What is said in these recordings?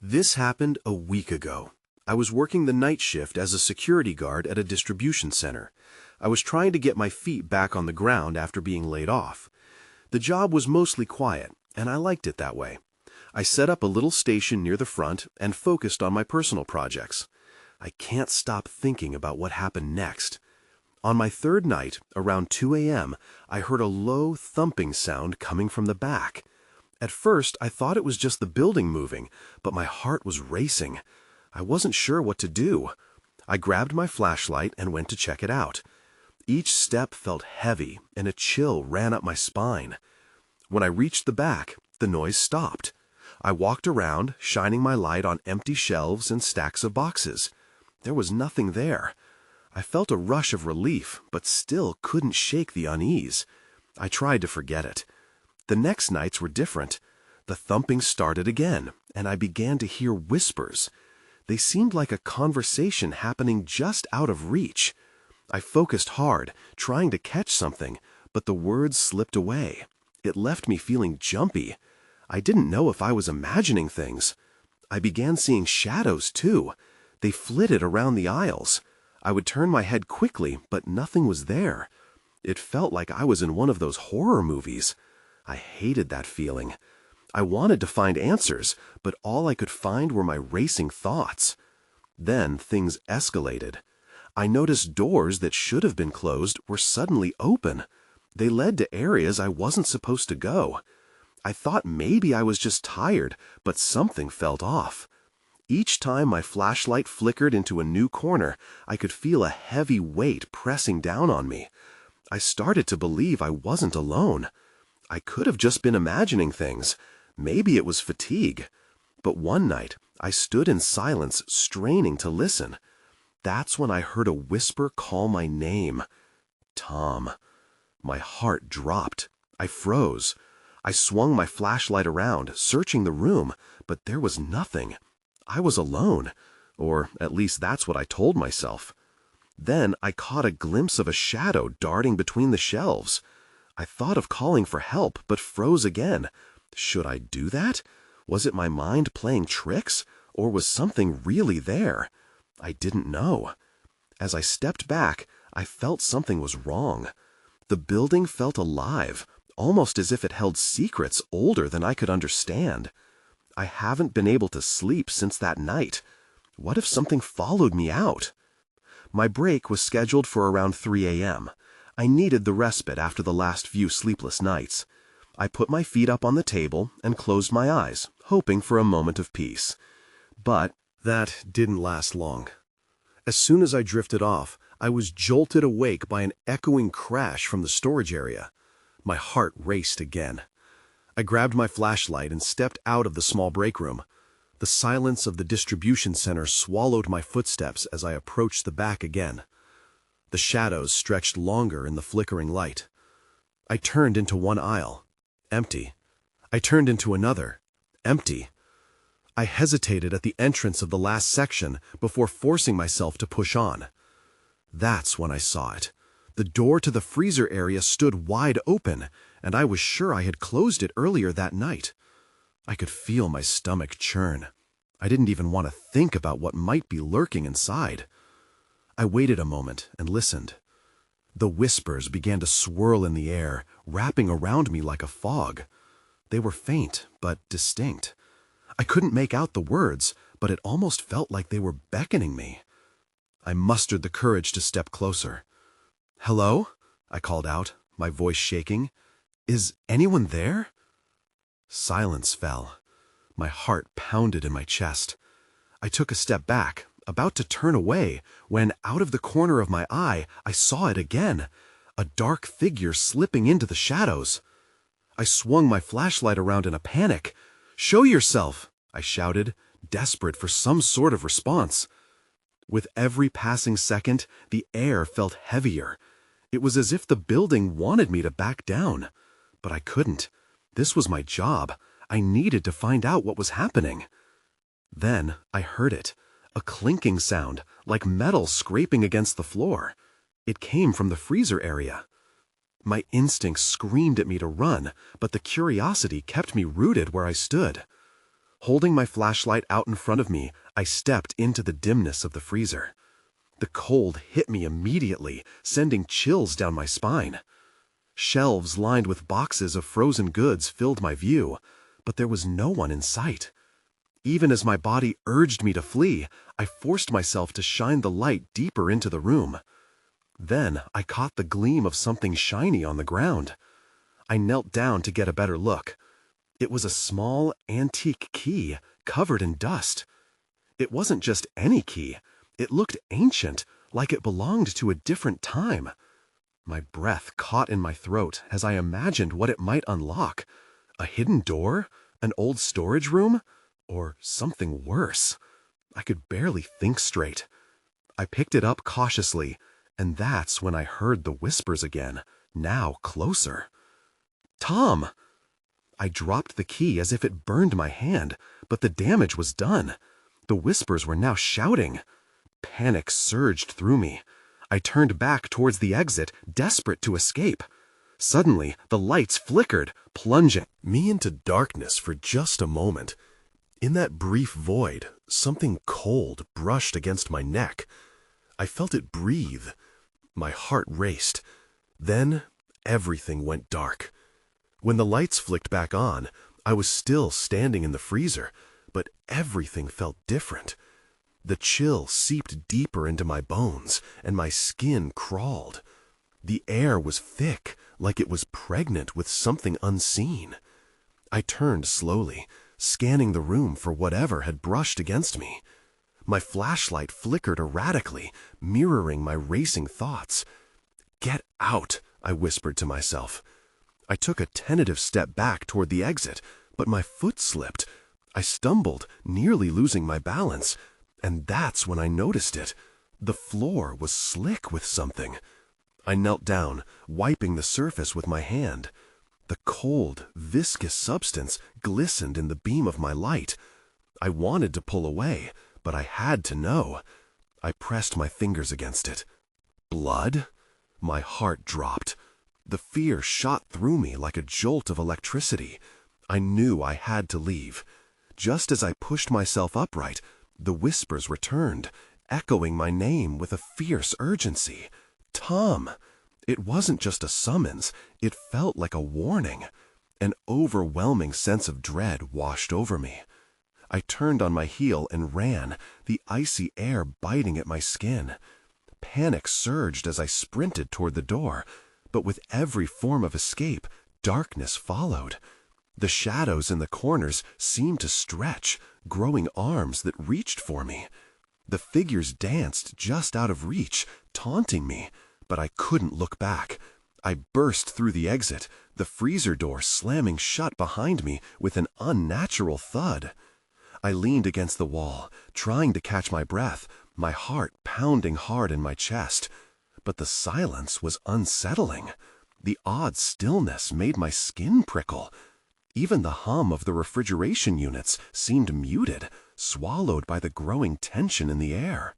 This happened a week ago. I was working the night shift as a security guard at a distribution center. I was trying to get my feet back on the ground after being laid off. The job was mostly quiet, and I liked it that way. I set up a little station near the front and focused on my personal projects. I can't stop thinking about what happened next. On my third night, around 2 a.m., I heard a low thumping sound coming from the back. At first, I thought it was just the building moving, but my heart was racing. I wasn't sure what to do. I grabbed my flashlight and went to check it out. Each step felt heavy, and a chill ran up my spine. When I reached the back, the noise stopped. I walked around, shining my light on empty shelves and stacks of boxes. There was nothing there. I felt a rush of relief, but still couldn't shake the unease. I tried to forget it. The next nights were different. The thumping started again, and I began to hear whispers. They seemed like a conversation happening just out of reach. I focused hard, trying to catch something, but the words slipped away. It left me feeling jumpy. I didn't know if I was imagining things. I began seeing shadows, too. They flitted around the aisles. I would turn my head quickly, but nothing was there. It felt like I was in one of those horror movies. I hated that feeling. I wanted to find answers, but all I could find were my racing thoughts. Then things escalated. I noticed doors that should have been closed were suddenly open. They led to areas I wasn't supposed to go. I thought maybe I was just tired, but something felt off. Each time my flashlight flickered into a new corner, I could feel a heavy weight pressing down on me. I started to believe I wasn't alone. I could have just been imagining things. Maybe it was fatigue. But one night, I stood in silence, straining to listen. That's when I heard a whisper call my name. Tom. My heart dropped. I froze. I swung my flashlight around, searching the room, but there was nothing. I was alone, or at least that's what I told myself. Then I caught a glimpse of a shadow darting between the shelves. I thought of calling for help, but froze again. Should I do that? Was it my mind playing tricks, or was something really there? I didn't know. As I stepped back, I felt something was wrong. The building felt alive, almost as if it held secrets older than I could understand. I haven't been able to sleep since that night. What if something followed me out? My break was scheduled for around 3 a.m. I needed the respite after the last few sleepless nights. I put my feet up on the table and closed my eyes, hoping for a moment of peace. But that didn't last long. As soon as I drifted off, I was jolted awake by an echoing crash from the storage area. My heart raced again. I grabbed my flashlight and stepped out of the small break room. The silence of the distribution center swallowed my footsteps as I approached the back again. The shadows stretched longer in the flickering light. I turned into one aisle. Empty. I turned into another. Empty. I hesitated at the entrance of the last section before forcing myself to push on. That's when I saw it. The door to the freezer area stood wide open, and I was sure I had closed it earlier that night. I could feel my stomach churn. I didn't even want to think about what might be lurking inside. I waited a moment and listened. The whispers began to swirl in the air, wrapping around me like a fog. They were faint, but distinct. I couldn't make out the words, but it almost felt like they were beckoning me. I mustered the courage to step closer. "Hello?" I called out, my voice shaking. "Is anyone there?" Silence fell. My heart pounded in my chest. I took a step back, about to turn away, when out of the corner of my eye, I saw it again, a dark figure slipping into the shadows. I swung my flashlight around in a panic. "Show yourself!" I shouted, desperate for some sort of response. With every passing second, the air felt heavier. It was as if the building wanted me to back down. But I couldn't. This was my job. I needed to find out what was happening. Then I heard it. A clinking sound, like metal scraping against the floor. It came from the freezer area. My instincts screamed at me to run, but the curiosity kept me rooted where I stood. Holding my flashlight out in front of me, I stepped into the dimness of the freezer. The cold hit me immediately, sending chills down my spine. Shelves lined with boxes of frozen goods filled my view, but there was no one in sight. Even as my body urged me to flee, I forced myself to shine the light deeper into the room. Then I caught the gleam of something shiny on the ground. I knelt down to get a better look. It was a small, antique key covered in dust. It wasn't just any key. It looked ancient, like it belonged to a different time. My breath caught in my throat as I imagined what it might unlock. A hidden door? An old storage room? Or something worse? I could barely think straight. I picked it up cautiously, and that's when I heard the whispers again, now closer. "Tom!" I dropped the key as if it burned my hand, but the damage was done. The whispers were now shouting. Panic surged through me. I turned back towards the exit, desperate to escape. Suddenly, the lights flickered, plunging me into darkness for just a moment. In that brief void, something cold brushed against my neck. I felt it breathe. My heart raced. Then, everything went dark. When the lights flicked back on, I was still standing in the freezer, but everything felt different. The chill seeped deeper into my bones, and my skin crawled. The air was thick, like it was pregnant with something unseen. I turned slowly, scanning the room for whatever had brushed against me. My flashlight flickered erratically, mirroring my racing thoughts. "Get out," I whispered to myself. I took a tentative step back toward the exit, but my foot slipped. I stumbled, nearly losing my balance, and that's when I noticed it. The floor was slick with something. I knelt down, wiping the surface with my hand. The cold, viscous substance glistened in the beam of my light. I wanted to pull away, but I had to know. I pressed my fingers against it. Blood? My heart dropped. The fear shot through me like a jolt of electricity. I knew I had to leave. Just as I pushed myself upright, the whispers returned, echoing my name with a fierce urgency. "Tom!" It wasn't just a summons, it felt like a warning. An overwhelming sense of dread washed over me. I turned on my heel and ran, the icy air biting at my skin. Panic surged as I sprinted toward the door, but with every form of escape, darkness followed. The shadows in the corners seemed to stretch, growing arms that reached for me. The figures danced just out of reach, taunting me, but I couldn't look back. I burst through the exit, the freezer door slamming shut behind me with an unnatural thud. I leaned against the wall, trying to catch my breath, my heart pounding hard in my chest. But the silence was unsettling. The odd stillness made my skin prickle. Even the hum of the refrigeration units seemed muted, swallowed by the growing tension in the air.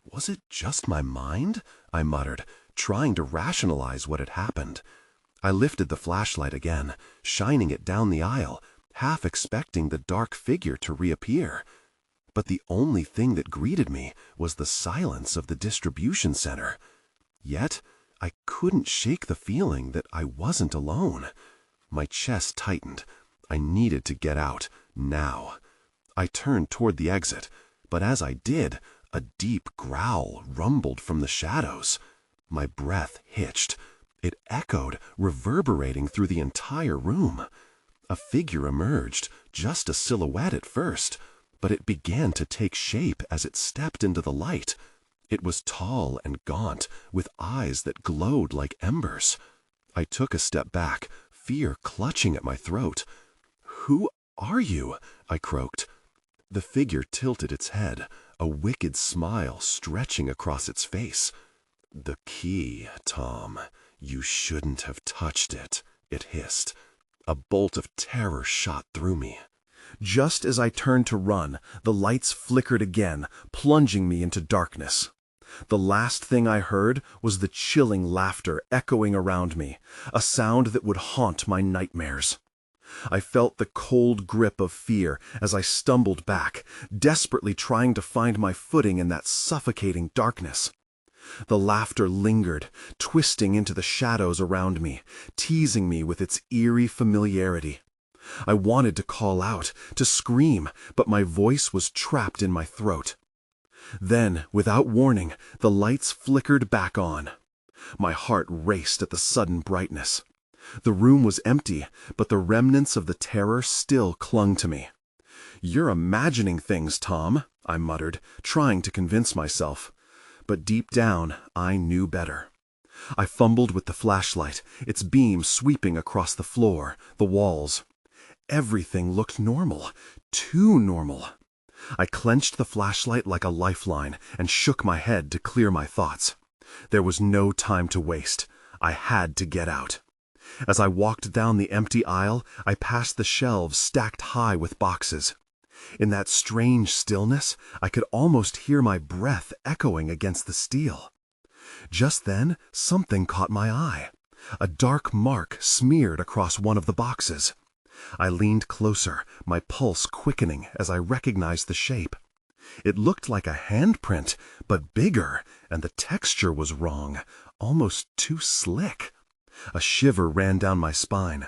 "Was it just my mind?" I muttered, trying to rationalize what had happened. I lifted the flashlight again, shining it down the aisle, half expecting the dark figure to reappear. But the only thing that greeted me was the silence of the distribution center. Yet, I couldn't shake the feeling that I wasn't alone. My chest tightened. I needed to get out, now. I turned toward the exit, but as I did, a deep growl rumbled from the shadows. My breath hitched. It echoed, reverberating through the entire room. A figure emerged, just a silhouette at first, but it began to take shape as it stepped into the light. It was tall and gaunt, with eyes that glowed like embers. I took a step back, fear clutching at my throat. "Who are you?" I croaked. The figure tilted its head, a wicked smile stretching across its face. "The key, Tom. You shouldn't have touched it," it hissed. A bolt of terror shot through me. Just as I turned to run, the lights flickered again, plunging me into darkness. The last thing I heard was the chilling laughter echoing around me, a sound that would haunt my nightmares. I felt the cold grip of fear as I stumbled back, desperately trying to find my footing in that suffocating darkness. The laughter lingered, twisting into the shadows around me, teasing me with its eerie familiarity. I wanted to call out, to scream, but my voice was trapped in my throat. Then, without warning, the lights flickered back on. My heart raced at the sudden brightness. The room was empty, but the remnants of the terror still clung to me. "You're imagining things, Tom," I muttered, trying to convince myself. But deep down, I knew better. I fumbled with the flashlight, its beam sweeping across the floor, the walls. Everything looked normal, too normal. I clenched the flashlight like a lifeline and shook my head to clear my thoughts. There was no time to waste. I had to get out. As I walked down the empty aisle, I passed the shelves stacked high with boxes. In that strange stillness, I could almost hear my breath echoing against the steel. Just then, something caught my eye. A dark mark smeared across one of the boxes. I leaned closer, my pulse quickening as I recognized the shape. It looked like a handprint, but bigger, and the texture was wrong, almost too slick. A shiver ran down my spine.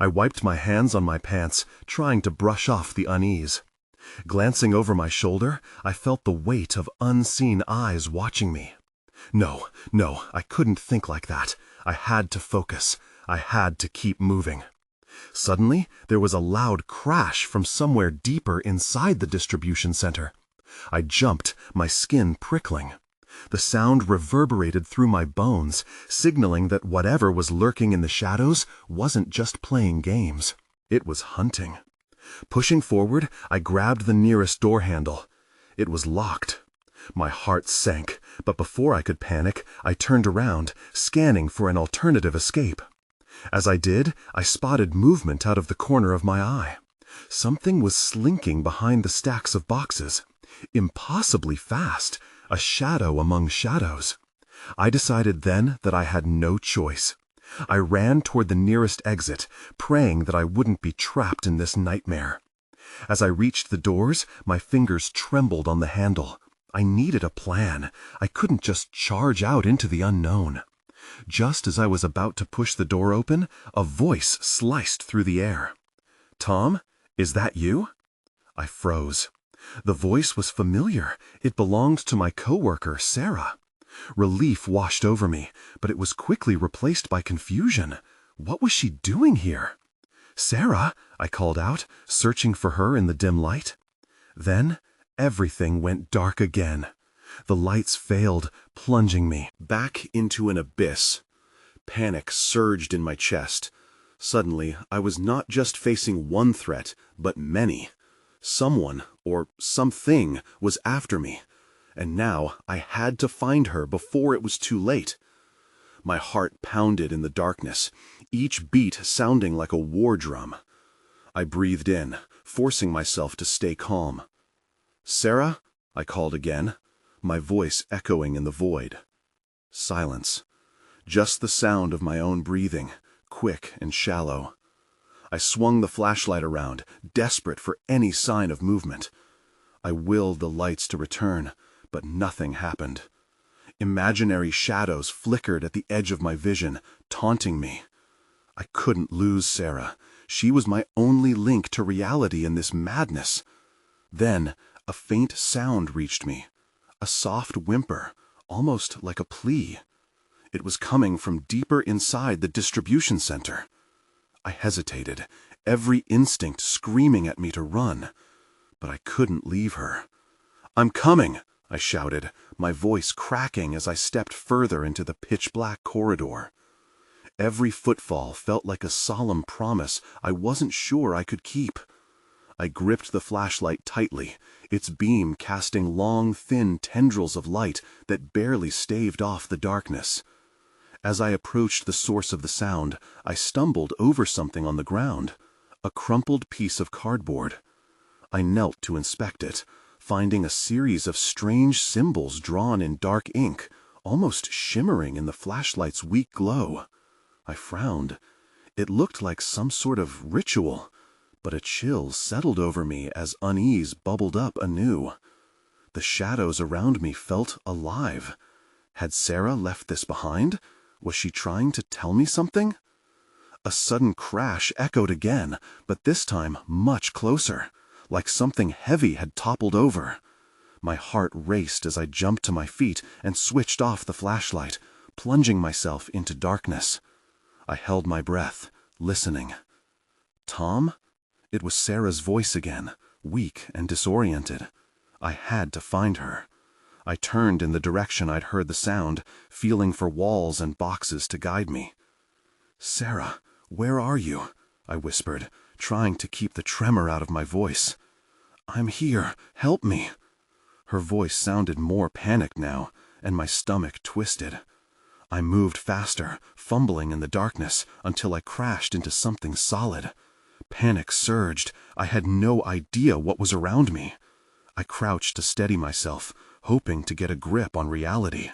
I wiped my hands on my pants, trying to brush off the unease. Glancing over my shoulder, I felt the weight of unseen eyes watching me. No, I couldn't think like that. I had to focus. I had to keep moving. Suddenly, there was a loud crash from somewhere deeper inside the distribution center. I jumped, my skin prickling. The sound reverberated through my bones, signaling that whatever was lurking in the shadows wasn't just playing games. It was hunting. Pushing forward, I grabbed the nearest door handle. It was locked. My heart sank, but before I could panic, I turned around, scanning for an alternative escape. As I did, I spotted movement out of the corner of my eye. Something was slinking behind the stacks of boxes. Impossibly fast, a shadow among shadows. I decided then that I had no choice. I ran toward the nearest exit, praying that I wouldn't be trapped in this nightmare. As I reached the doors, my fingers trembled on the handle. I needed a plan. I couldn't just charge out into the unknown. Just as I was about to push the door open, a voice sliced through the air. "Tom, is that you?" I froze. The voice was familiar. It belonged to my coworker, Sarah. Relief washed over me, but it was quickly replaced by confusion. What was she doing here? "Sarah," I called out, searching for her in the dim light. Then, everything went dark again. The lights failed, plunging me back into an abyss. Panic surged in my chest. Suddenly, I was not just facing one threat, but many. Someone, or something, was after me, and now I had to find her before it was too late. My heart pounded in the darkness, each beat sounding like a war drum. I breathed in, forcing myself to stay calm. "Sarah?" I called again, my voice echoing in the void. Silence. Just the sound of my own breathing, quick and shallow. I swung the flashlight around, desperate for any sign of movement. I willed the lights to return, but nothing happened. Imaginary shadows flickered at the edge of my vision, taunting me. I couldn't lose Sarah. She was my only link to reality in this madness. Then, a faint sound reached me. A soft whimper, almost like a plea. It was coming from deeper inside the distribution center. I hesitated, every instinct screaming at me to run. But I couldn't leave her. "I'm coming!" I shouted, my voice cracking as I stepped further into the pitch-black corridor. Every footfall felt like a solemn promise I wasn't sure I could keep. I gripped the flashlight tightly, its beam casting long, thin tendrils of light that barely staved off the darkness. As I approached the source of the sound, I stumbled over something on the ground, a crumpled piece of cardboard. I knelt to inspect it, finding a series of strange symbols drawn in dark ink, almost shimmering in the flashlight's weak glow. I frowned. It looked like some sort of ritual, but a chill settled over me as unease bubbled up anew. The shadows around me felt alive. Had Sarah left this behind? Was she trying to tell me something? A sudden crash echoed again, but this time much closer, like something heavy had toppled over. My heart raced as I jumped to my feet and switched off the flashlight, plunging myself into darkness. I held my breath, listening. Tom? It was Sarah's voice again, weak and disoriented. I had to find her. I turned in the direction I'd heard the sound, feeling for walls and boxes to guide me. "Sarah, where are you?" I whispered, trying to keep the tremor out of my voice. "I'm here. Help me." Her voice sounded more panicked now, and my stomach twisted. I moved faster, fumbling in the darkness, until I crashed into something solid. Panic surged. I had no idea what was around me. I crouched to steady myself, hoping to get a grip on reality.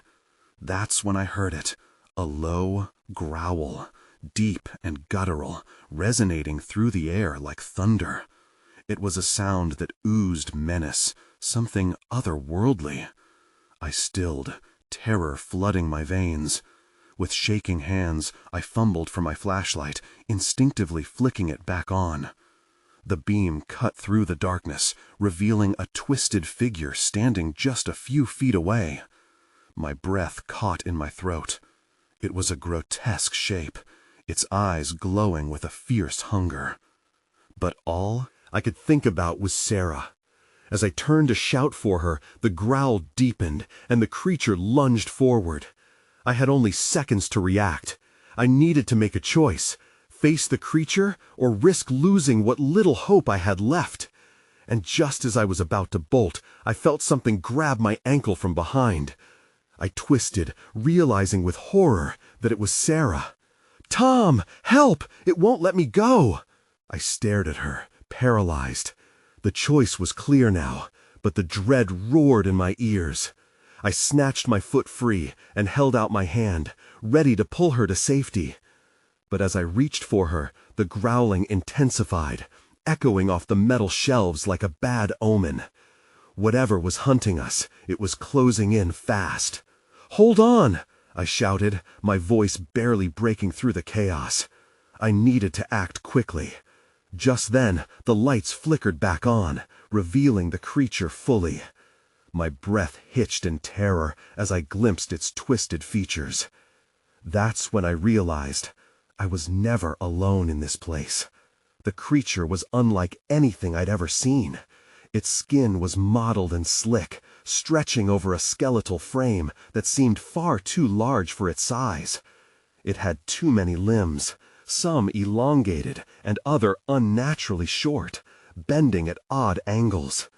That's when I heard it, a low growl, deep and guttural, resonating through the air like thunder. It was a sound that oozed menace, something otherworldly. I stilled, terror flooding my veins. With shaking hands, I fumbled for my flashlight, instinctively flicking it back on. The beam cut through the darkness, revealing a twisted figure standing just a few feet away. My breath caught in my throat. It was a grotesque shape, its eyes glowing with a fierce hunger. But all I could think about was Sarah. As I turned to shout for her, the growl deepened, and the creature lunged forward. I had only seconds to react. I needed to make a choice: face the creature or risk losing what little hope I had left. And just as I was about to bolt, I felt something grab my ankle from behind. I twisted, realizing with horror that it was Sarah. "Tom, help! It won't let me go!" I stared at her, paralyzed. The choice was clear now, but the dread roared in my ears. I snatched my foot free and held out my hand, ready to pull her to safety. But as I reached for her, the growling intensified, echoing off the metal shelves like a bad omen. Whatever was hunting us, it was closing in fast. "Hold on!" I shouted, my voice barely breaking through the chaos. I needed to act quickly. Just then, the lights flickered back on, revealing the creature fully. My breath hitched in terror as I glimpsed its twisted features. That's when I realized I was never alone in this place. The creature was unlike anything I'd ever seen. Its skin was mottled and slick, stretching over a skeletal frame that seemed far too large for its size. It had too many limbs, some elongated and other unnaturally short, bending at odd angles.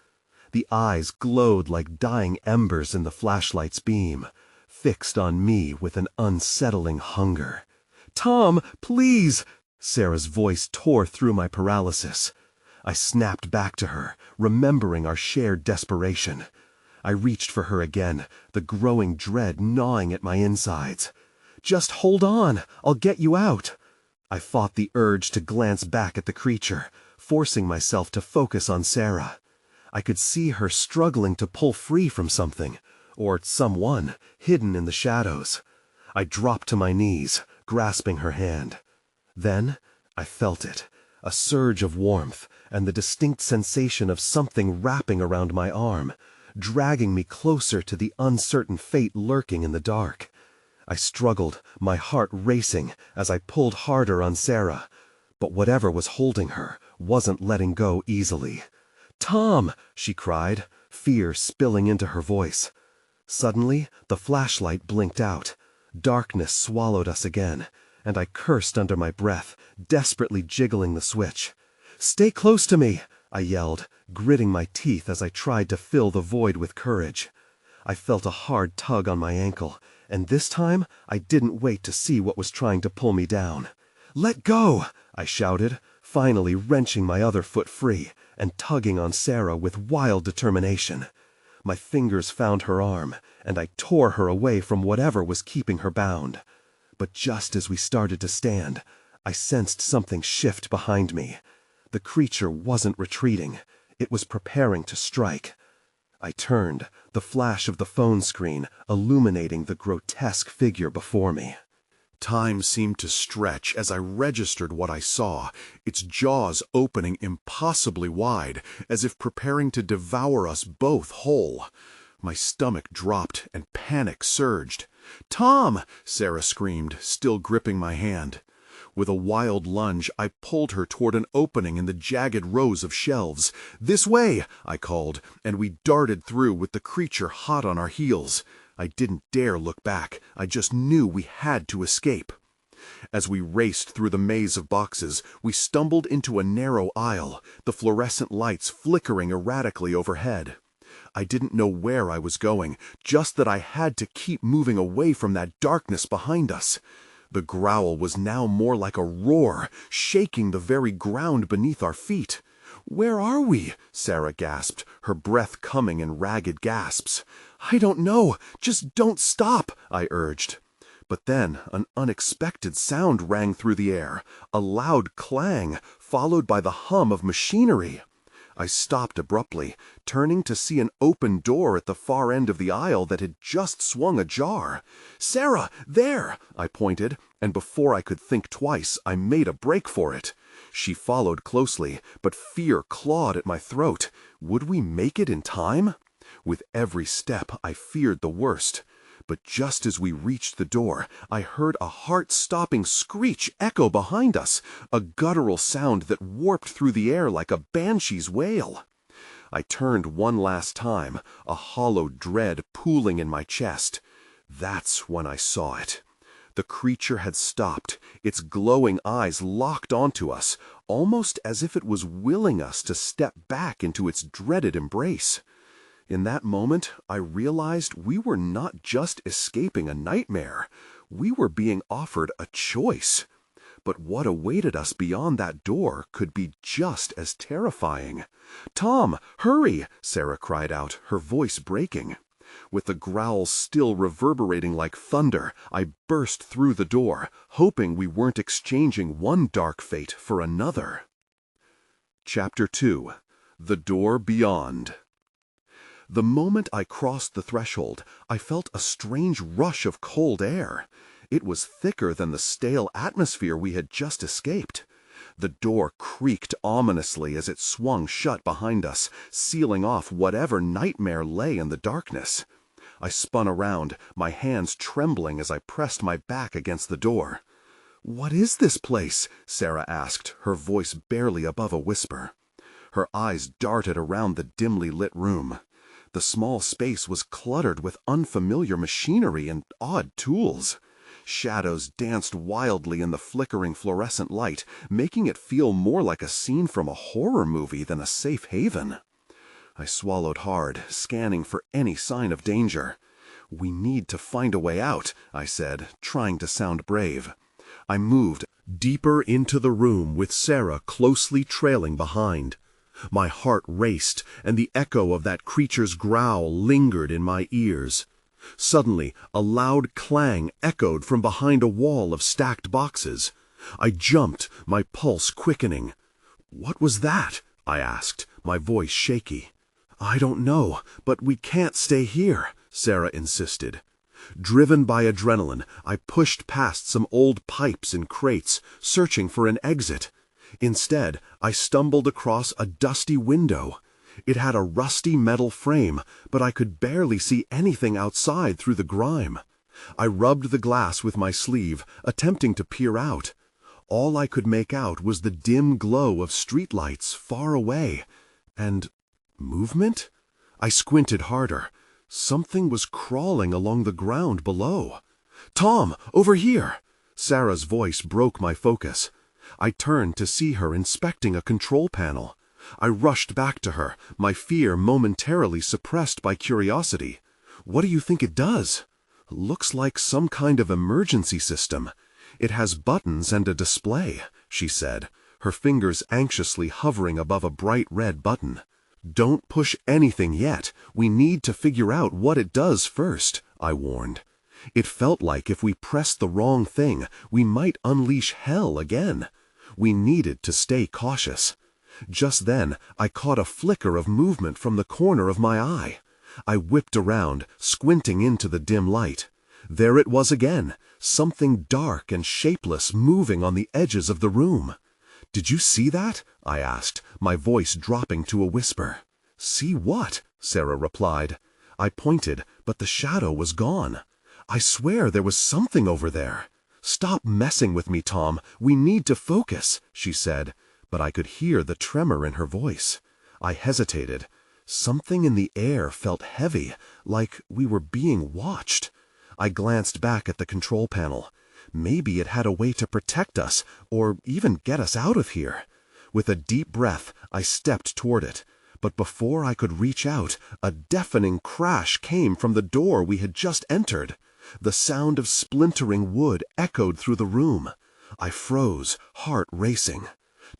The eyes glowed like dying embers in the flashlight's beam, fixed on me with an unsettling hunger. "Tom, please!" Sarah's voice tore through my paralysis. I snapped back to her, remembering our shared desperation. I reached for her again, the growing dread gnawing at my insides. "Just hold on, I'll get you out." I fought the urge to glance back at the creature, forcing myself to focus on Sarah. I could see her struggling to pull free from something, or someone, hidden in the shadows. I dropped to my knees, grasping her hand. Then I felt it, a surge of warmth, and the distinct sensation of something wrapping around my arm, dragging me closer to the uncertain fate lurking in the dark. I struggled, my heart racing, as I pulled harder on Sarah, but whatever was holding her wasn't letting go easily. "Tom!" she cried, fear spilling into her voice. Suddenly, the flashlight blinked out. Darkness swallowed us again, and I cursed under my breath, desperately jiggling the switch. "Stay close to me!" I yelled, gritting my teeth as I tried to fill the void with courage. I felt a hard tug on my ankle, and this time I didn't wait to see what was trying to pull me down. "Let go!" I shouted, finally wrenching my other foot free and tugging on Sarah with wild determination. My fingers found her arm, and I tore her away from whatever was keeping her bound. But just as we started to stand, I sensed something shift behind me. The creature wasn't retreating. It was preparing to strike. I turned, the flash of the phone screen illuminating the grotesque figure before me. Time seemed to stretch as I registered what I saw, its jaws opening impossibly wide, as if preparing to devour us both whole. My stomach dropped and panic surged. "Tom!" Sarah screamed, still gripping my hand. With a wild lunge, I pulled her toward an opening in the jagged rows of shelves. "This way!" I called, and we darted through with the creature hot on our heels. I didn't dare look back. I just knew we had to escape. As we raced through the maze of boxes, we stumbled into a narrow aisle, the fluorescent lights flickering erratically overhead. I didn't know where I was going, just that I had to keep moving away from that darkness behind us. The growl was now more like a roar, shaking the very ground beneath our feet. "Where are we?" Sarah gasped, her breath coming in ragged gasps. "I don't know. Just don't stop," I urged. But then an unexpected sound rang through the air, a loud clang, followed by the hum of machinery. I stopped abruptly, turning to see an open door at the far end of the aisle that had just swung ajar. "Sarah, there!" I pointed, and before I could think twice, I made a break for it. She followed closely, but fear clawed at my throat. Would we make it in time? With every step, I feared the worst. But just as we reached the door, I heard a heart-stopping screech echo behind us, a guttural sound that warped through the air like a banshee's wail. I turned one last time, a hollow dread pooling in my chest. That's when I saw it. The creature had stopped, its glowing eyes locked onto us, almost as if it was willing us to step back into its dreaded embrace. In that moment, I realized we were not just escaping a nightmare. We were being offered a choice. But what awaited us beyond that door could be just as terrifying. "Tom, hurry!" Sarah cried out, her voice breaking. With the growl still reverberating like thunder, I burst through the door, hoping we weren't exchanging one dark fate for another. Chapter 2. The Door Beyond. The moment I crossed the threshold, I felt a strange rush of cold air. It was thicker than the stale atmosphere we had just escaped. The door creaked ominously as it swung shut behind us, sealing off whatever nightmare lay in the darkness. I spun around, my hands trembling as I pressed my back against the door. "What is this place?" Sarah asked, her voice barely above a whisper. Her eyes darted around the dimly lit room. The small space was cluttered with unfamiliar machinery and odd tools. Shadows danced wildly in the flickering fluorescent light, making it feel more like a scene from a horror movie than a safe haven. I swallowed hard, scanning for any sign of danger. "We need to find a way out," I said, trying to sound brave. I moved deeper into the room with Sarah closely trailing behind. My heart raced, and the echo of that creature's growl lingered in my ears. Suddenly, a loud clang echoed from behind a wall of stacked boxes. I jumped, my pulse quickening. "What was that?" I asked, my voice shaky. "I don't know, but we can't stay here," Sarah insisted. Driven by adrenaline, I pushed past some old pipes and crates, searching for an exit. Instead, I stumbled across a dusty window. It had a rusty metal frame, but I could barely see anything outside through the grime. I rubbed the glass with my sleeve, attempting to peer out. All I could make out was the dim glow of streetlights far away. And movement? I squinted harder. Something was crawling along the ground below. "Tom, over here!" Sarah's voice broke my focus. I turned to see her inspecting a control panel. I rushed back to her, my fear momentarily suppressed by curiosity. "What do you think it does?" "Looks like some kind of emergency system. It has buttons and a display," she said, her fingers anxiously hovering above a bright red button. "Don't push anything yet. We need to figure out what it does first," I warned. It felt like if we pressed the wrong thing, we might unleash hell again. We needed to stay cautious. Just then, I caught a flicker of movement from the corner of my eye. I whipped around, squinting into the dim light. There it was again, something dark and shapeless moving on the edges of the room. "Did you see that?" I asked, my voice dropping to a whisper. "See what?" Sarah replied. I pointed, but the shadow was gone. "I swear there was something over there." "Stop messing with me, Tom. We need to focus," she said, but I could hear the tremor in her voice. I hesitated. Something in the air felt heavy, like we were being watched. I glanced back at the control panel. Maybe it had a way to protect us, or even get us out of here. With a deep breath, I stepped toward it. But before I could reach out, a deafening crash came from the door we had just entered. The sound of splintering wood echoed through the room. I froze, heart racing.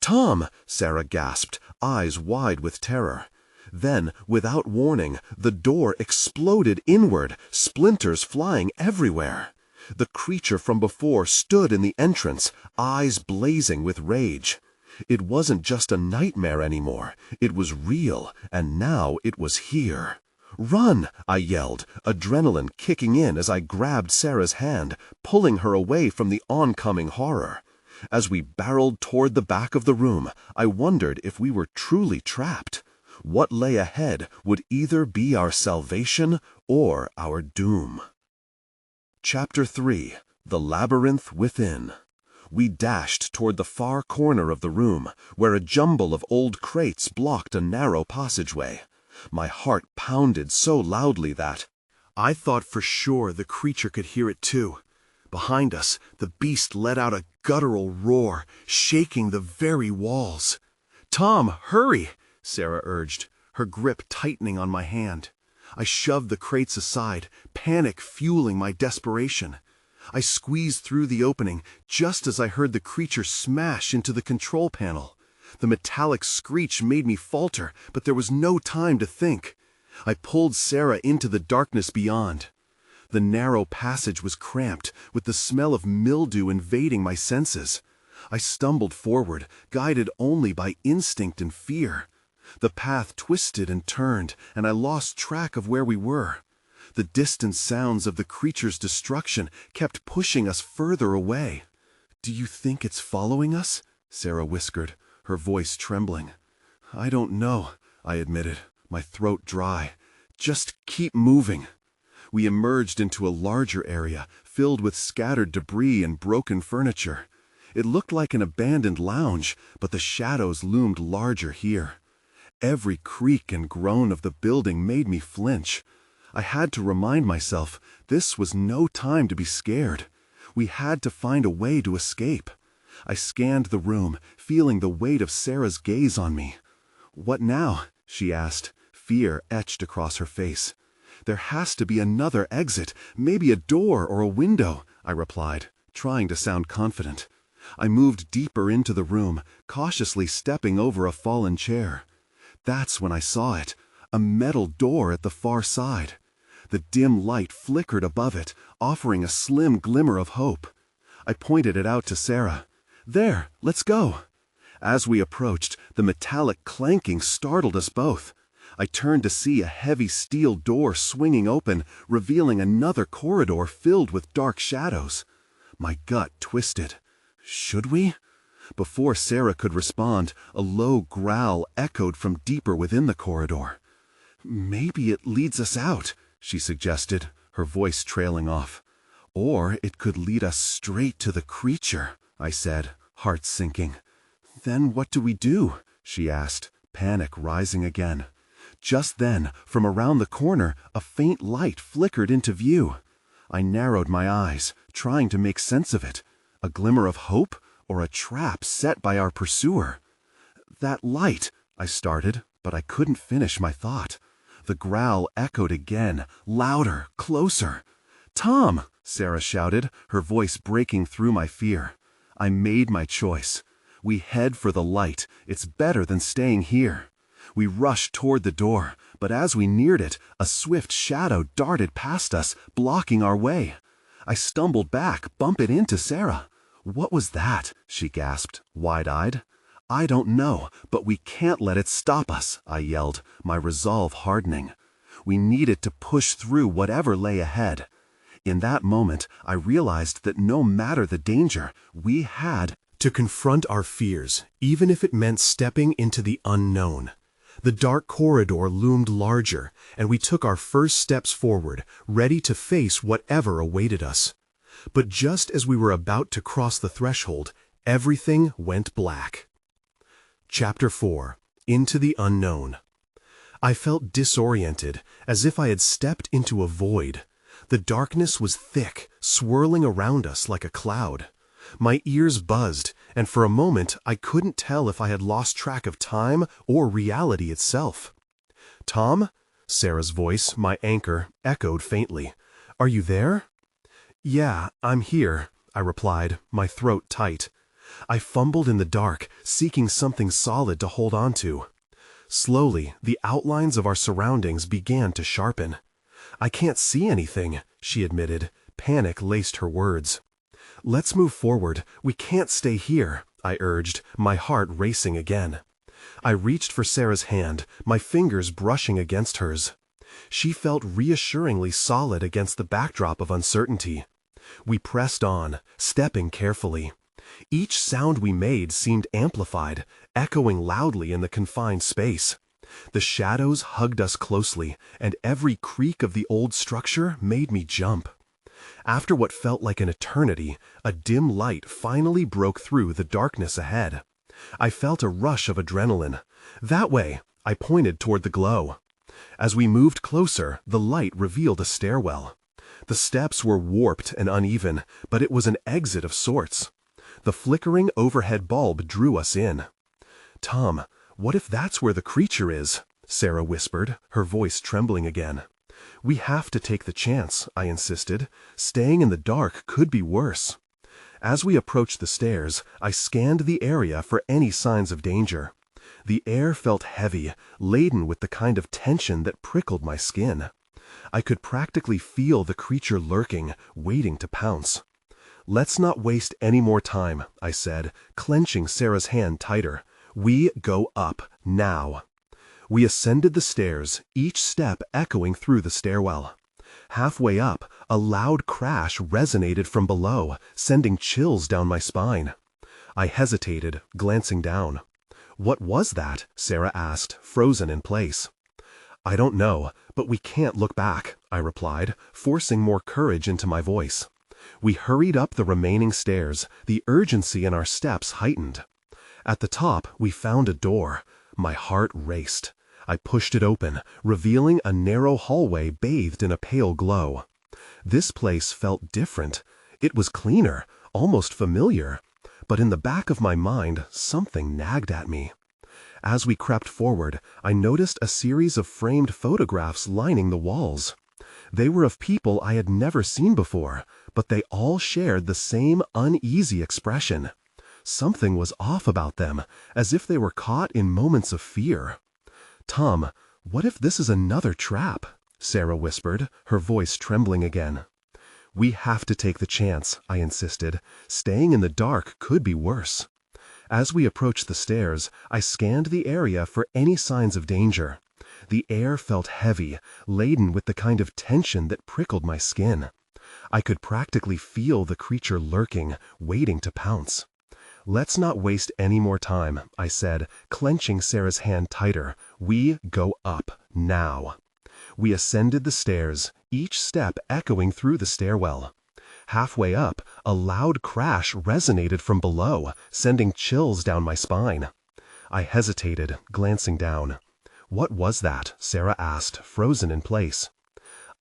"Tom!" Sarah gasped, eyes wide with terror. Then, without warning, the door exploded inward, splinters flying everywhere. The creature from before stood in the entrance, eyes blazing with rage. It wasn't just a nightmare anymore. It was real, and now it was here. "Run!" I yelled, adrenaline kicking in as I grabbed Sarah's hand, pulling her away from the oncoming horror. As we barreled toward the back of the room, I wondered if we were truly trapped. What lay ahead would either be our salvation or our doom. Chapter 3. The Labyrinth Within. We dashed toward the far corner of the room, where a jumble of old crates blocked a narrow passageway. My heart pounded so loudly that I thought for sure the creature could hear it too. Behind us, the beast let out a guttural roar, shaking the very walls. "Tom, hurry!" Sarah urged, her grip tightening on my hand. I shoved the crates aside, panic fueling my desperation. I squeezed through the opening just as I heard the creature smash into the control panel. The metallic screech made me falter, but there was no time to think. I pulled Sarah into the darkness beyond. The narrow passage was cramped, with the smell of mildew invading my senses. I stumbled forward, guided only by instinct and fear. The path twisted and turned, and I lost track of where we were. The distant sounds of the creature's destruction kept pushing us further away. "Do you think it's following us?" Sarah whispered, her voice trembling. "I don't know," I admitted, my throat dry. "Just keep moving." We emerged into a larger area, filled with scattered debris and broken furniture. It looked like an abandoned lounge, but the shadows loomed larger here. Every creak and groan of the building made me flinch. I had to remind myself this was no time to be scared. We had to find a way to escape. I scanned the room, feeling the weight of Sarah's gaze on me. "What now?" she asked, fear etched across her face. "There has to be another exit, maybe a door or a window," I replied, trying to sound confident. I moved deeper into the room, cautiously stepping over a fallen chair. That's when I saw it, a metal door at the far side. The dim light flickered above it, offering a slim glimmer of hope. I pointed it out to Sarah. "There, let's go." As we approached, the metallic clanking startled us both. I turned to see a heavy steel door swinging open, revealing another corridor filled with dark shadows. My gut twisted. Should we? Before Sarah could respond, a low growl echoed from deeper within the corridor. "Maybe it leads us out," she suggested, her voice trailing off. "Or it could lead us straight to the creature," I said, heart sinking. "Then what do we do?" she asked, panic rising again. Just then, from around the corner, a faint light flickered into view. I narrowed my eyes, trying to make sense of it. A glimmer of hope, or a trap set by our pursuer? "That light," I started, but I couldn't finish my thought. The growl echoed again, louder, closer. "Tom!" Sarah shouted, her voice breaking through my fear. I made my choice. We head for the light. It's better than staying here. We rushed toward the door, but as we neared it, a swift shadow darted past us, blocking our way. I stumbled back, bumping into Sarah. "What was that?" she gasped, wide-eyed. "I don't know, but we can't let it stop us," I yelled, my resolve hardening. We needed to push through whatever lay ahead. In that moment, I realized that no matter the danger, we had to confront our fears, even if it meant stepping into the unknown. The dark corridor loomed larger, and we took our first steps forward, ready to face whatever awaited us. But just as we were about to cross the threshold, everything went black. Chapter 4. Into the Unknown. I felt disoriented, as if I had stepped into a void. The darkness was thick, swirling around us like a cloud. My ears buzzed, and for a moment I couldn't tell if I had lost track of time or reality itself. "Tom?" Sarah's voice, my anchor, echoed faintly. "Are you there?" "Yeah, I'm here," I replied, my throat tight. I fumbled in the dark, seeking something solid to hold on to. Slowly, the outlines of our surroundings began to sharpen. "I can't see anything," she admitted. Panic laced her words. "Let's move forward. We can't stay here," I urged, my heart racing again. I reached for Sarah's hand, my fingers brushing against hers. She felt reassuringly solid against the backdrop of uncertainty. We pressed on, stepping carefully. Each sound we made seemed amplified, echoing loudly in the confined space. The shadows hugged us closely, and every creak of the old structure made me jump. After what felt like an eternity, a dim light finally broke through the darkness ahead. I felt a rush of adrenaline. "That way," I pointed toward the glow. As we moved closer, the light revealed a stairwell. The steps were warped and uneven, but it was an exit of sorts. The flickering overhead bulb drew us in. "Tom, what if that's where the creature is?" Sarah whispered, her voice trembling again. "We have to take the chance," I insisted. "Staying in the dark could be worse." As we approached the stairs, I scanned the area for any signs of danger. The air felt heavy, laden with the kind of tension that prickled my skin. I could practically feel the creature lurking, waiting to pounce. "Let's not waste any more time," I said, clenching Sarah's hand tighter. "We go up, now." We ascended the stairs, each step echoing through the stairwell. Halfway up, a loud crash resonated from below, sending chills down my spine. I hesitated, glancing down. "What was that?" Sarah asked, frozen in place. "I don't know, but we can't look back," I replied, forcing more courage into my voice. We hurried up the remaining stairs, the urgency in our steps heightened. At the top, we found a door. My heart raced. I pushed it open, revealing a narrow hallway bathed in a pale glow. This place felt different. It was cleaner, almost familiar. But in the back of my mind, something nagged at me. As we crept forward, I noticed a series of framed photographs lining the walls. They were of people I had never seen before, but they all shared the same uneasy expression. Something was off about them, as if they were caught in moments of fear. "Tom, what if this is another trap?" Sarah whispered, her voice trembling again. "We have to take the chance," I insisted. "Staying in the dark could be worse." As we approached the stairs, I scanned the area for any signs of danger. The air felt heavy, laden with the kind of tension that prickled my skin. I could practically feel the creature lurking, waiting to pounce. "Let's not waste any more time," I said, clenching Sarah's hand tighter. "We go up, now." We ascended the stairs, each step echoing through the stairwell. Halfway up, a loud crash resonated from below, sending chills down my spine. I hesitated, glancing down. "What was that?" Sarah asked, frozen in place.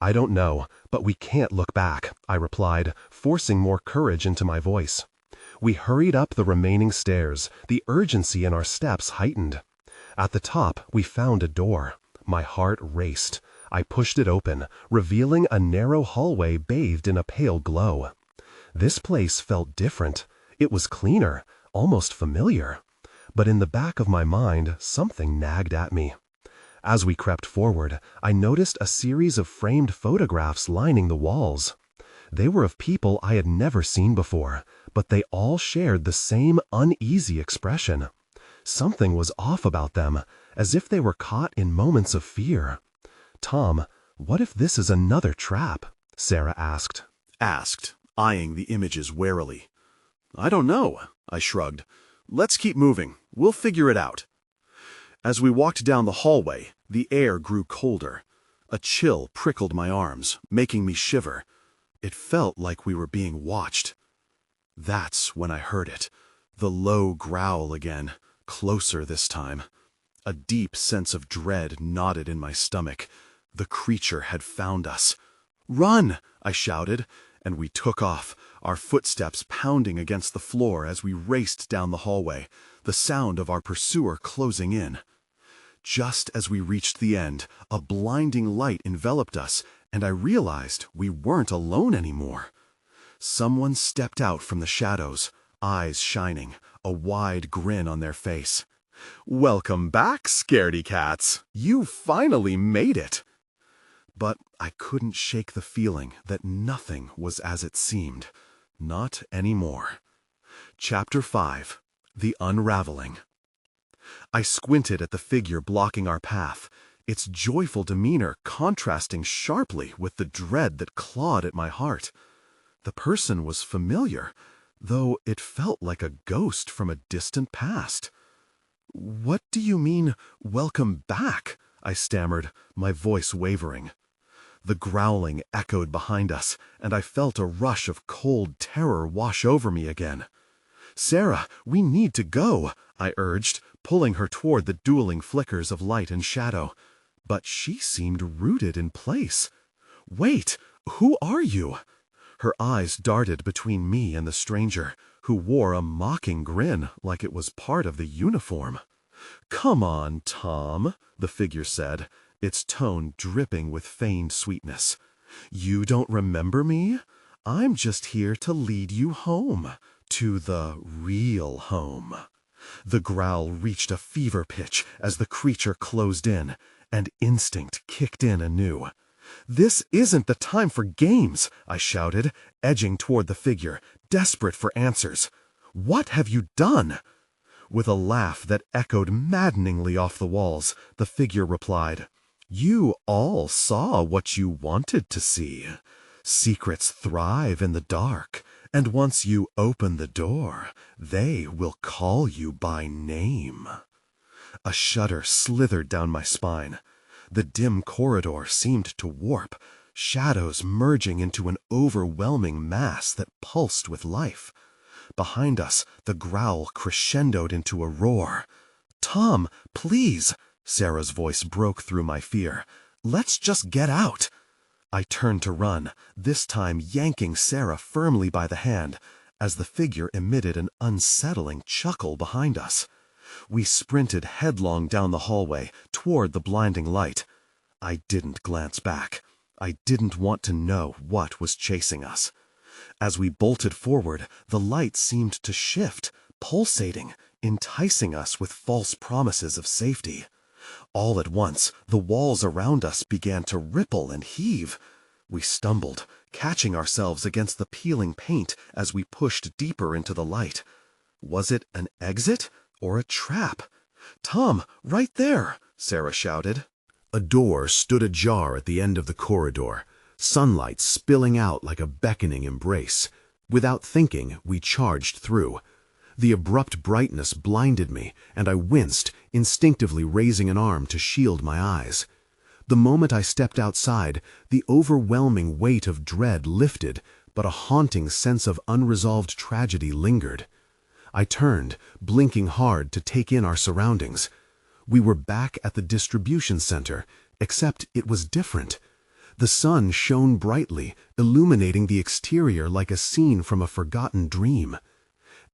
"I don't know, but we can't look back," I replied, forcing more courage into my voice. We hurried up the remaining stairs, the urgency in our steps heightened. At the top, we found a door. My heart raced. I pushed it open, revealing a narrow hallway bathed in a pale glow. This place felt different. It was cleaner, almost familiar. But in the back of my mind, something nagged at me. As we crept forward, I noticed a series of framed photographs lining the walls. They were of people I had never seen before, but they all shared the same uneasy expression. Something was off about them, as if they were caught in moments of fear. "Tom, what if this is another trap?" Sarah asked. Eyeing the images warily. "I don't know," I shrugged. "Let's keep moving. We'll figure it out." As we walked down the hallway, the air grew colder. A chill prickled my arms, making me shiver. It felt like we were being watched. That's when I heard it. The low growl again, closer this time. A deep sense of dread knotted in my stomach. The creature had found us. "Run!" I shouted, and we took off, our footsteps pounding against the floor as we raced down the hallway, the sound of our pursuer closing in. Just as we reached the end, a blinding light enveloped us, and I realized we weren't alone anymore. Someone stepped out from the shadows, eyes shining, a wide grin on their face. "Welcome back, scaredy cats! You finally made it!" But I couldn't shake the feeling that nothing was as it seemed. Not anymore. Chapter 5. The Unraveling. I squinted at the figure blocking our path, its joyful demeanor contrasting sharply with the dread that clawed at my heart. The person was familiar, though it felt like a ghost from a distant past. "What do you mean, welcome back?" I stammered, my voice wavering. The growling echoed behind us, and I felt a rush of cold terror wash over me again. "Sarah, we need to go," I urged, pulling her toward the dueling flickers of light and shadow. But she seemed rooted in place. "Wait, who are you?" Her eyes darted between me and the stranger, who wore a mocking grin like it was part of the uniform. "Come on, Tom," the figure said, its tone dripping with feigned sweetness. "You don't remember me? I'm just here to lead you home, to the real home." The growl reached a fever pitch as the creature closed in, and instinct kicked in anew. "This isn't the time for games," I shouted, edging toward the figure, desperate for answers. "What have you done?" With a laugh that echoed maddeningly off the walls, the figure replied, "You all saw what you wanted to see. Secrets thrive in the dark, and once you open the door, they will call you by name." A shudder slithered down my spine. The dim corridor seemed to warp, shadows merging into an overwhelming mass that pulsed with life. Behind us, the growl crescendoed into a roar. "Tom, please!" Sarah's voice broke through my fear. "Let's just get out." I turned to run, this time yanking Sarah firmly by the hand, as the figure emitted an unsettling chuckle behind us. We sprinted headlong down the hallway, toward the blinding light. I didn't glance back. I didn't want to know what was chasing us. As we bolted forward, the light seemed to shift, pulsating, enticing us with false promises of safety. All at once, the walls around us began to ripple and heave. We stumbled, catching ourselves against the peeling paint as we pushed deeper into the light. Was it an exit or a trap? "Tom, right there!" Sarah shouted. A door stood ajar at the end of the corridor, sunlight spilling out like a beckoning embrace. Without thinking, we charged through. The abrupt brightness blinded me, and I winced, instinctively raising an arm to shield my eyes. The moment I stepped outside, the overwhelming weight of dread lifted, but a haunting sense of unresolved tragedy lingered. I turned, blinking hard to take in our surroundings. We were back at the distribution center, except it was different. The sun shone brightly, illuminating the exterior like a scene from a forgotten dream.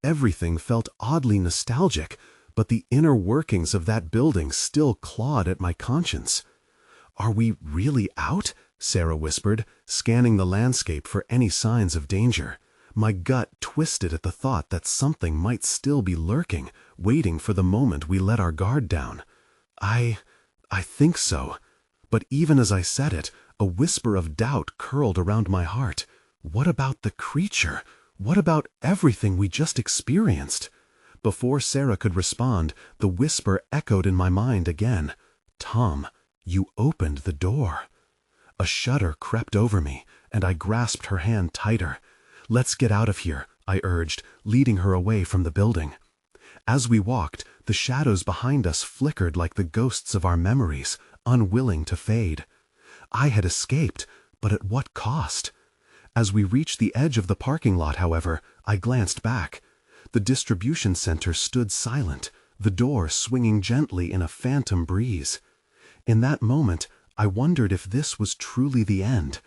Everything felt oddly nostalgic, but the inner workings of that building still clawed at my conscience. "Are we really out?" Sarah whispered, scanning the landscape for any signs of danger. My gut twisted at the thought that something might still be lurking, waiting for the moment we let our guard down. I think so. But even as I said it, a whisper of doubt curled around my heart. What about the creature? What about everything we just experienced? Before Sarah could respond, the whisper echoed in my mind again. Tom, you opened the door. A shudder crept over me, and I grasped her hand tighter. Let's get out of here, I urged, leading her away from the building. As we walked, the shadows behind us flickered like the ghosts of our memories, unwilling to fade. I had escaped, but at what cost? As we reached the edge of the parking lot, however, I glanced back. The distribution center stood silent, the door swinging gently in a phantom breeze. In that moment, I wondered if this was truly the end.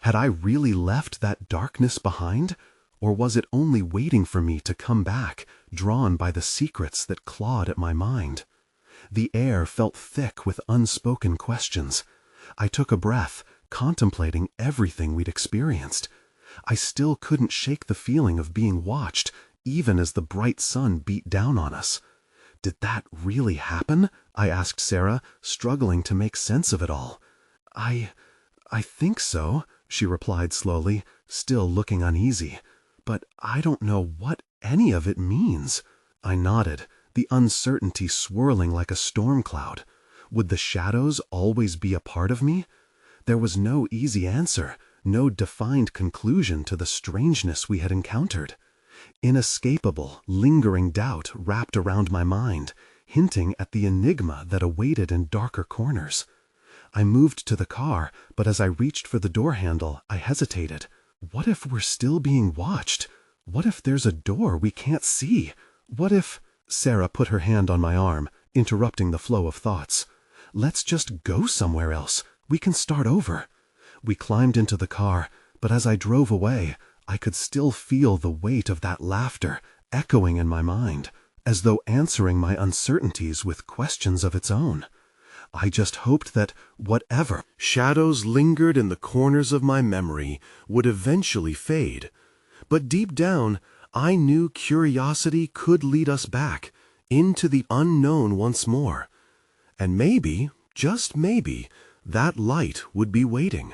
Had I really left that darkness behind? Or was it only waiting for me to come back, drawn by the secrets that clawed at my mind? The air felt thick with unspoken questions. I took a breath, contemplating everything we'd experienced. I still couldn't shake the feeling of being watched, even as the bright sun beat down on us. Did that really happen? I asked Sarah, struggling to make sense of it all. I think so, she replied slowly, still looking uneasy. But I don't know what any of it means. I nodded, the uncertainty swirling like a storm cloud. Would the shadows always be a part of me? There was no easy answer, no defined conclusion to the strangeness we had encountered. Inescapable, lingering doubt wrapped around my mind, hinting at the enigma that awaited in darker corners. I moved to the car, but as I reached for the door handle, I hesitated. What if we're still being watched? What if there's a door we can't see? What if... Sarah put her hand on my arm, interrupting the flow of thoughts. Let's just go somewhere else. We can start over. We climbed into the car, but as I drove away, I could still feel the weight of that laughter echoing in my mind, as though answering my uncertainties with questions of its own. I just hoped that whatever shadows lingered in the corners of my memory would eventually fade. But deep down, I knew curiosity could lead us back into the unknown once more. And maybe, just maybe, that light would be waiting.